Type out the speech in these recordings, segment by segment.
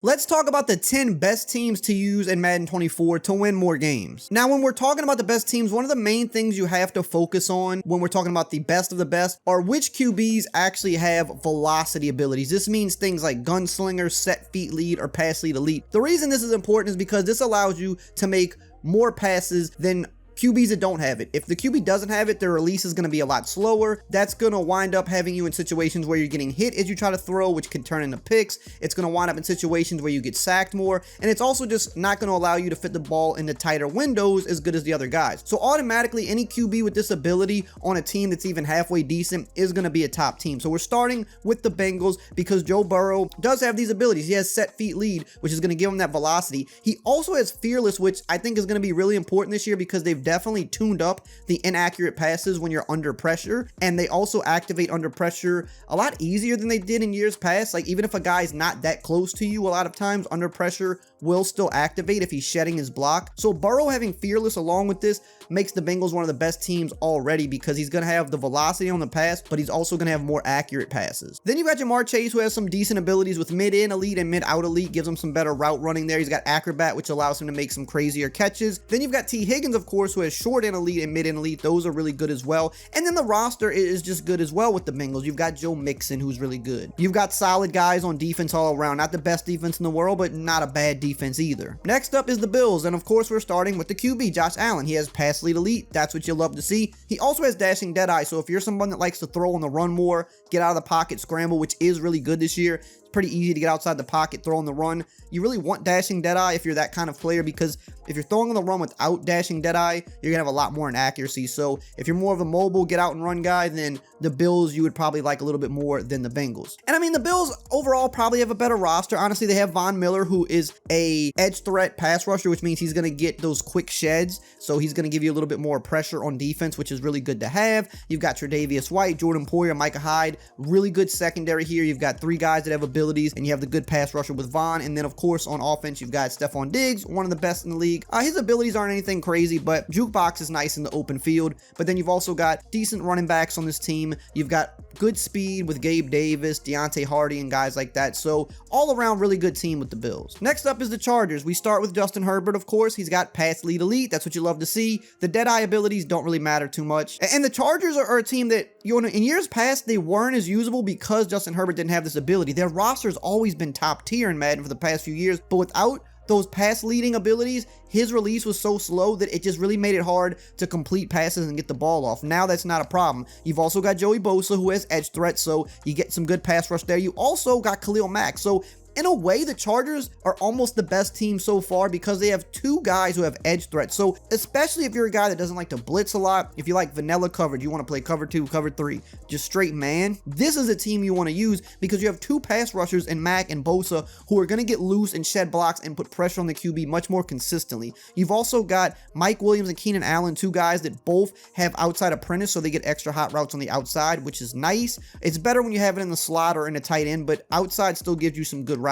Let's talk about the 10 best teams to use in Madden 24 to win more games. Now, when we're talking about the best teams, one of the main things you have to focus on when we're talking about the best of the best are which QBs actually have velocity abilities. This means things like gunslinger, set feet lead, or pass lead elite. The reason this is important is because this allows you to make more passes than QBs that don't have it. If the QB doesn't have it, their release is going to be a lot slower. That's going to wind up having you in situations where you're getting hit as you try to throw, which can turn into picks. It's going to wind up in situations where you get sacked more, and it's also just not going to allow you to fit the ball into tighter windows as good as the other guys. So automatically, any QB with this ability on a team that's even halfway decent is going to be a top team. So we're starting with the Bengals because Joe Burrow does have these abilities. He has set feet lead, which is going to give him that velocity. He also has fearless, which I think is going to be really important this year because they've definitely tuned up the inaccurate passes when you're under pressure, and they also activate under pressure a lot easier than they did in years past. Like, even if a guy's not that close to you, a lot of times under pressure will still activate if he's shedding his block. So Burrow having fearless along with this makes the Bengals one of the best teams already because he's going to have the velocity on the pass, but he's also going to have more accurate passes. Then you've got Jamar Chase, who has some decent abilities with mid-in elite and mid-out elite, gives him some better route running there. He's got acrobat, which allows him to make some crazier catches. Then you've got T. Higgins, of course, who has short and elite and mid-in elite. Those are really good as well. And then the roster is just good as well with the Bengals. You've got Joe Mixon, who's really good. You've got solid guys on defense all around. Not the best defense in the world, but not a bad defense either. Next up is the Bills, and of course we're starting with the QB, Josh Allen. He has pass lead elite. That's what you love to see. He also has dashing deadeye, so if you're someone that likes to throw on the run more, get out of the pocket, scramble, which is really good this year, it's pretty easy to get outside the pocket, throw on the run. You really want dashing deadeye if you're that kind of player, because if you're throwing on the run without dashing deadeye, you're gonna have a lot more inaccuracy. So if you're more of a mobile get out and run guy, then the Bills you would probably like a little bit more than the Bengals. And I mean, the Bills overall probably have a better roster. Honestly, they have Von Miller, who is a edge threat pass rusher, which means he's gonna get those quick sheds. So he's gonna give you a little bit more pressure on defense, which is really good to have. You've got Tre'Davious White, Jordan Poyer, Micah Hyde, really good secondary here. You've got three guys that have abilities, and you have the good pass rusher with Von. And then of course on offense, you've got Stephon Diggs, one of the best in the league. His abilities aren't anything crazy, but jukebox is nice in the open field. But then you've also got decent running backs on this team. You've got good speed with Gabe Davis, Deontay Hardy, and guys like that. So all around really good team with the Bills. Next up is the Chargers. We start with Justin Herbert, of course. He's got pass lead elite. That's what you love to see. The deadeye abilities don't really matter too much. And the Chargers are a team that, you know, in years past, they weren't as usable because Justin Herbert didn't have this ability. Their roster's always been top tier in Madden for the past few years, but without those pass leading abilities, his release was so slow that it just really made it hard to complete passes and get the ball off. Now that's not a problem. You've also got Joey Bosa, who has edge threat, so you get some good pass rush there. You also got Khalil Mack. So in a way, the Chargers are almost the best team so far because they have two guys who have edge threats. So especially if you're a guy that doesn't like to blitz a lot, if you like vanilla coverage, you want to play cover 2, cover 3, just straight man, this is a team you want to use because you have two pass rushers in Mack and Bosa who are going to get loose and shed blocks and put pressure on the QB much more consistently. You've also got Mike Williams and Keenan Allen, two guys that both have outside apprentice, so they get extra hot routes on the outside, which is nice. It's better when you have it in the slot or in a tight end, but outside still gives you some good routes.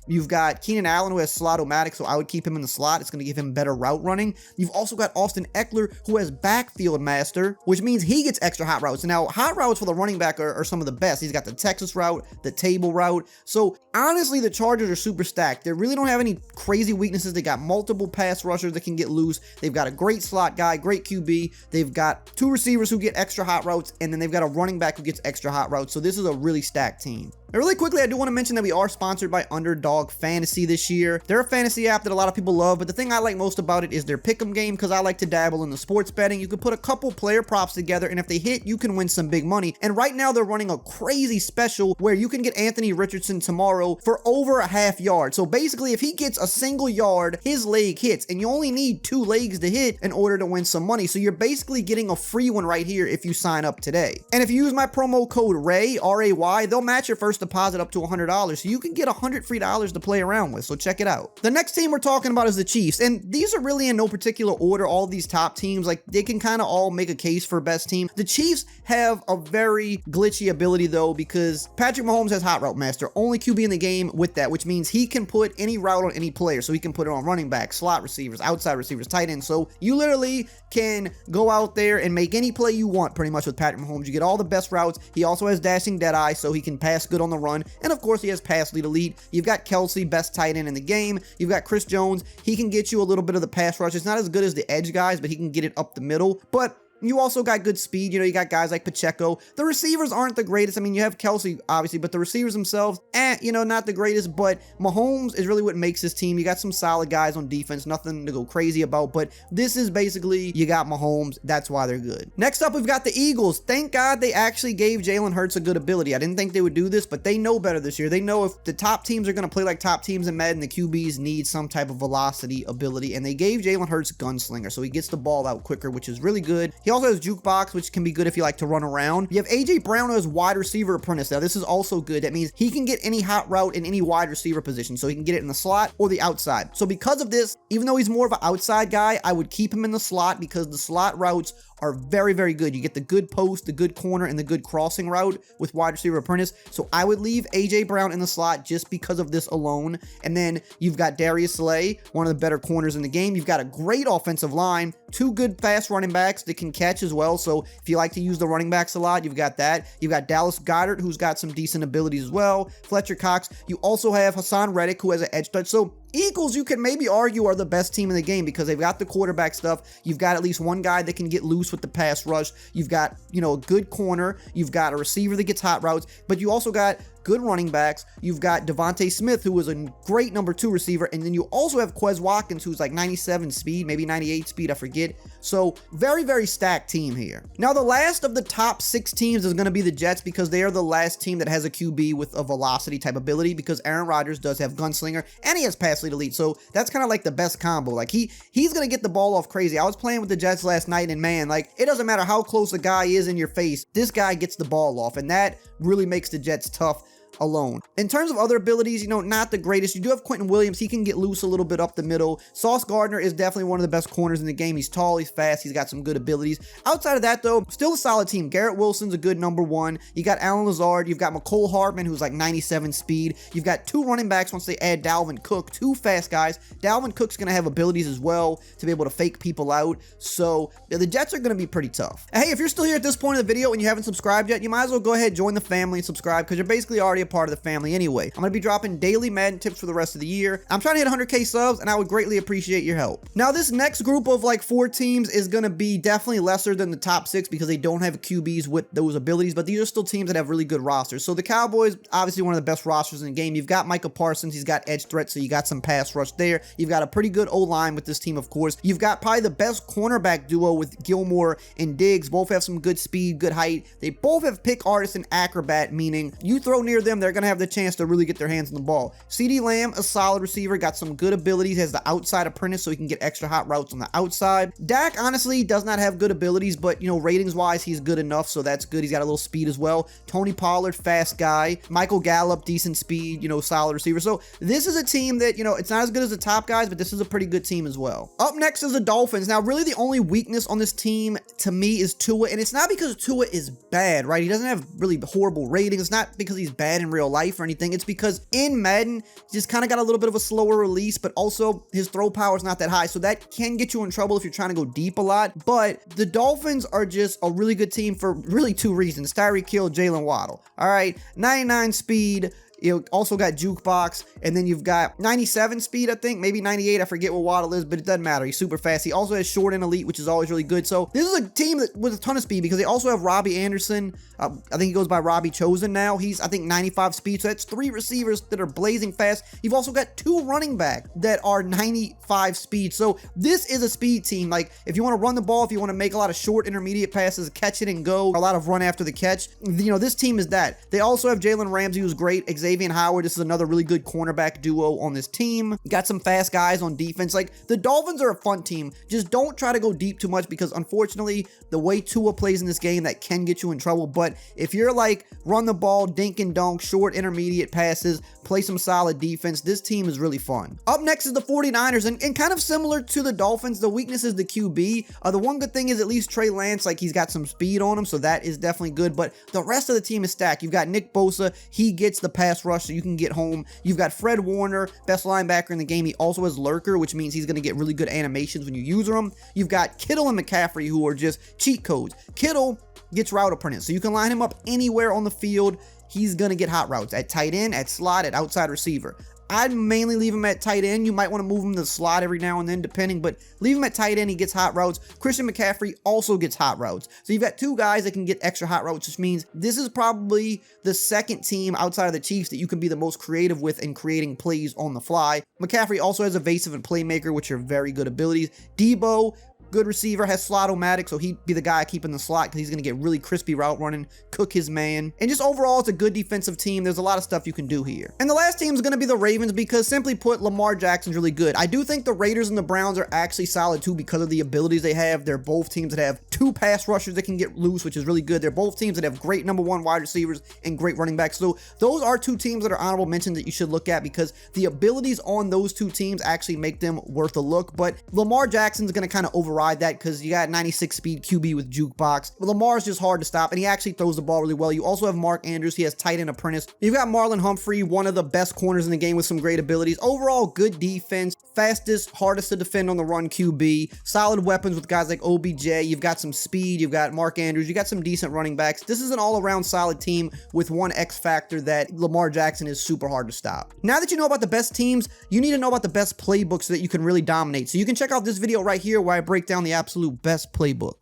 You've got Keenan Allen, who has slot-o-matic, so I would keep him in the slot. It's going to give him better route running. You've also got Austin Eckler, who has backfield master, which means he gets extra hot routes. Now, hot routes for the running back are some of the best. He's got the Texas route, the table route. So honestly, the Chargers are super stacked. They really don't have any crazy weaknesses. They got multiple pass rushers that can get loose. They've got a great slot guy, great QB. They've got two receivers who get extra hot routes, and then they've got a running back who gets extra hot routes. So this is a really stacked team. Now, really quickly, I do want to mention that we are sponsored by Underdog Fantasy this year. They're a fantasy app that a lot of people love, but the thing I like most about it is their pick'em game, because I like to dabble in the sports betting. You can put a couple player props together, and if they hit, you can win some big money. And right now, they're running a crazy special where you can get Anthony Richardson tomorrow for over a half yard. So basically, if he gets a single yard, his leg hits, and you only need 2 legs to hit in order to win some money. So you're basically getting a free one right here if you sign up today. And if you use my promo code RAY, R-A-Y, they'll match your first deposit up to $100, so you can get $100 free to play around with. So check it out. The next team we're talking about is the Chiefs, and these are really in no particular order. All these top teams, like, they can kind of all make a case for best team. The Chiefs have a very glitchy ability though, because Patrick Mahomes has hot route master, only QB in the game with that, which means he can put any route on any player. So he can put it on running back, slot receivers, outside receivers, tight ends. So you literally can go out there and make any play you want pretty much with Patrick Mahomes. You get all the best routes. He also has dashing dead eye, so he can pass good on the run. And of course, he has pass lead elite. You've got Kelsey, best tight end in the game. You've got Chris Jones. He can get you a little bit of the pass rush. It's not as good as the edge guys, but he can get it up the middle. But you also got good speed. You know, you got guys like Pacheco. The receivers aren't the greatest. I mean, you have Kelsey, obviously, but the receivers themselves, you know, not the greatest. But Mahomes is really what makes this team. You got some solid guys on defense, nothing to go crazy about. But this is basically, you got Mahomes. That's why they're good. Next up, we've got the Eagles. Thank God they actually gave Jalen Hurts a good ability. I didn't think they would do this, but they know better this year. They know if the top teams are going to play like top teams in Madden, the QBs need some type of velocity ability. And they gave Jalen Hurts Gunslinger, so he gets the ball out quicker, which is really good. He also has Jukebox, which can be good if you like to run around. You have AJ Brown as wide receiver apprentice. Now, this is also good. That means he can get any hot route in any wide receiver position. So he can get it in the slot or the outside. So because of this, even though he's more of an outside guy, I would keep him in the slot because the slot routes are very, very good. You get the good post, the good corner, and the good crossing route with wide receiver apprentice. So I would leave AJ Brown in the slot just because of this alone. And then you've got Darius Slay, one of the better corners in the game. You've got a great offensive line, two good fast running backs that can catch as well. So if you like to use the running backs a lot, you've got that. You've got Dallas Goedert, who's got some decent abilities as well. Fletcher Cox. You also have Hassan Reddick, who has an edge touch. So Eagles, you can maybe argue, are the best team in the game because they've got the quarterback stuff. You've got at least one guy that can get loose with the pass rush. You've got, you know, a good corner. You've got a receiver that gets hot routes, but you also got good running backs. You've got Devontae Smith, who is a great number 2 receiver. And then you also have Quez Watkins, who's like 97 speed, maybe 98 speed, I forget. So very, very stacked team here. Now, the last of the top 6 teams is going to be the Jets because they are the last team that has a QB with a velocity type ability because Aaron Rodgers does have Gunslinger and he has pass lead elite. So that's kind of like the best combo. Like he's going to get the ball off crazy. I was playing with the Jets last night and man, like it doesn't matter how close a guy is in your face. This guy gets the ball off and that really makes the Jets tough alone. In terms of other abilities, you know, not the greatest. You do have Quentin Williams. He can get loose a little bit up the middle. Sauce Gardner is definitely one of the best corners in the game. He's tall, he's fast, he's got some good abilities. Outside of that, though, still a solid team. Garrett Wilson's a good number 1. You got Alan Lazard. You've got McCole Hardman, who's like 97 speed. You've got 2 running backs once they add Dalvin Cook. 2 fast guys. Dalvin Cook's going to have abilities as well to be able to fake people out. So the Jets are going to be pretty tough. Hey, if you're still here at this point of the video and you haven't subscribed yet, you might as well go ahead, join the family and subscribe because you're basically already a part of the family anyway. I'm going to be dropping daily Madden tips for the rest of the year. I'm trying to hit 100K subs and I would greatly appreciate your help. Now, this next group of like 4 teams is going to be definitely lesser than the top 6 because they don't have QBs with those abilities, but these are still teams that have really good rosters. So the Cowboys, obviously one of the best rosters in the game. You've got Micah Parsons. He's got edge threat, so you got some pass rush there. You've got a pretty good O-line with this team, of course. You've got probably the best cornerback duo with Gilmore and Diggs. Both have some good speed, good height. They both have pick artist and acrobat, meaning you throw near them, they're going to have the chance to really get their hands on the ball. CeeDee Lamb, a solid receiver, got some good abilities, has the outside apprentice, so he can get extra hot routes on the outside. Dak, honestly, does not have good abilities, but, you know, ratings-wise, he's good enough, so that's good. He's got a little speed as well. Tony Pollard, fast guy. Michael Gallup, decent speed, you know, solid receiver. So this is a team that, you know, it's not as good as the top guys, but this is a pretty good team as well. Up next is the Dolphins. Now, really the only weakness on this team, to me, is Tua, and it's not because Tua is bad, right? He doesn't have really horrible ratings. It's not because he's bad in real life or anything. It's because in Madden, just kind of got a little bit of a slower release, but also his throw power is not that high. So that can get you in trouble if you're trying to go deep a lot. But the Dolphins are just a really good team for really 2 reasons. Tyreek Hill, Jalen Waddle. All right, 99 speed. You also got Jukebox, and then you've got 97 speed, I think, maybe 98. I forget what Waddle is, but it doesn't matter. He's super fast. He also has short and elite, which is always really good. So this is a team that with a ton of speed because they also have Robbie Anderson. I think he goes by Robbie Chosen now. He's, I think, 95 speed. So that's 3 receivers that are blazing fast. You've also got 2 running back that are 95 speed. So this is a speed team. Like, if you want to run the ball, if you want to make a lot of short intermediate passes, catch it and go, a lot of run after the catch, you know, this team is that. They also have Jalen Ramsey, who's great. Xavier Howard, this is another really good cornerback duo on this team. Got some fast guys on defense. Like, the Dolphins are a fun team. Just don't try to go deep too much because, unfortunately, the way Tua plays in this game, that can get you in trouble. But if you're like, run the ball, dink and dunk, short intermediate passes, play some solid defense, this team is really fun. Up next is the 49ers, and kind of similar to the Dolphins, the weakness is the QB. The one good thing is at least Trey Lance, like, he's got some speed on him, so that is definitely good. But the rest of the team is stacked. You've got Nick Bosa. He gets the pass pass rush, so you can get home. You've got Fred Warner, best linebacker in the game. He also has lurker, which means he's going to get really good animations when you use him. You've got Kittle and McCaffrey, who are just cheat codes. Kittle gets route apprentice, so you can line him up anywhere on the field. He's going to get hot routes at tight end, at slot, at outside receiver. I'd mainly leave him at tight end. You might want to move him to the slot every now and then, depending, but leave him at tight end. He gets hot routes. Christian McCaffrey also gets hot routes. So you've got two guys that can get extra hot routes, which means this is probably the second team outside of the Chiefs that you can be the most creative with in creating plays on the fly. McCaffrey also has evasive and playmaker, which are very good abilities. Debo, good receiver, has slot-o-matic, so he'd be the guy keeping the slot because he's going to get really crispy route running, cook his man. And just overall, it's a good defensive team. There's a lot of stuff you can do here. And the last team is going to be the Ravens because, simply put, Lamar Jackson's really good. I do think the Raiders and the Browns are actually solid too because of the abilities they have. They're both teams that have two pass rushers that can get loose, which is really good. They're both teams that have great #1 wide receivers and great running backs. So those are two teams that are honorable mentions that you should look at because the abilities on those two teams actually make them worth a look. But Lamar Jackson's going to kind of override that because you got 96 speed QB with jukebox. But Lamar's just hard to stop, and he actually throws the ball really well. You also have Mark Andrews. He has tight end apprentice. You've got Marlon Humphrey, one of the best corners in the game with some great abilities. Overall, good defense. Fastest, hardest to defend on the run QB. Solid weapons with guys like OBJ. You've got some speed. You've got Mark Andrews. You got some decent running backs. This is an all-around solid team with one X factor that Lamar Jackson is super hard to stop. Now that you know about the best teams, you need to know about the best playbooks so that you can really dominate. So you can check out this video right here where I break down the absolute best playbook.